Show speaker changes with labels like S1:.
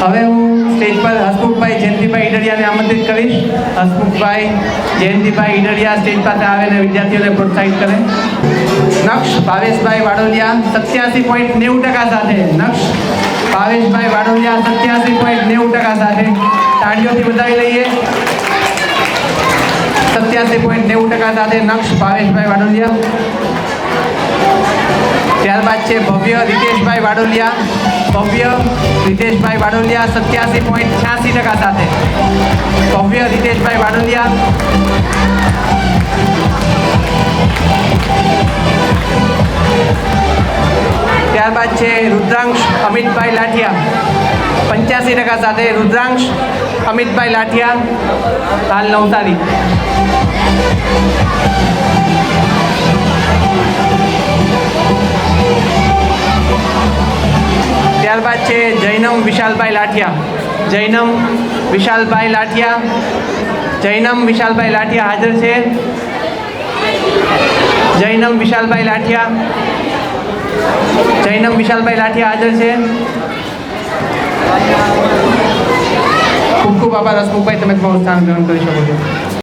S1: હવે હું સ્ટેજ પર હસમુખભાઈ જયંતિભાઈ ઈડરિયાને આમંત્રિત કરીશ. હસમુખભાઈ જયંતિભાઈ ઈડરિયા સ્ટેજ પાસે આવે અને વિદ્યાર્થીઓને પ્રોત્સાહિત કરે. નક્ષ ભાવેશભાઈ વાડોલિયા 87.90% સાથે. નક્ષ ભાવેશભાઈ વાડોલિયા 87.90% સાથે. તાળીઓથી વધાવી લઈએ. 87.90% સાથે નક્ષ ભાવેશભાઈ વાડોલિયા. ત્યારબાદ છે ભવ્ય રીતેશભાઈ વાડોલિયા. ભવ્ય રીતેશભાઈ વાડોલિયા 87.86% સાથે. ભવ્ય રીતેશભાઈ વાડોલિયા. ત્યારબાદ છે રુદ્રાંશ અમિતભાઈ લાઠિયા 85% સાથે. રુદ્રાંશ અમિતભાઈ લાઠિયા, હાલ નવસારી. ત્યારબાદ છે જૈનમ વિશાલભાઈ લાઠિયા. જૈનમ વિશાલભાઈ લાઠિયા. જૈનમ વિશાલભાઈ લાઠિયા હાજર છે. જૈનમ વિશાલભાઈ લાઠિયા. જૈનમ વિશાલભાઈ લાઠિયા હાજર છે. ખૂબ ખૂબ આભાર હસમુખભાઈ, તમે તમારું સ્થાન ગ્રહણ કરી શકો છો.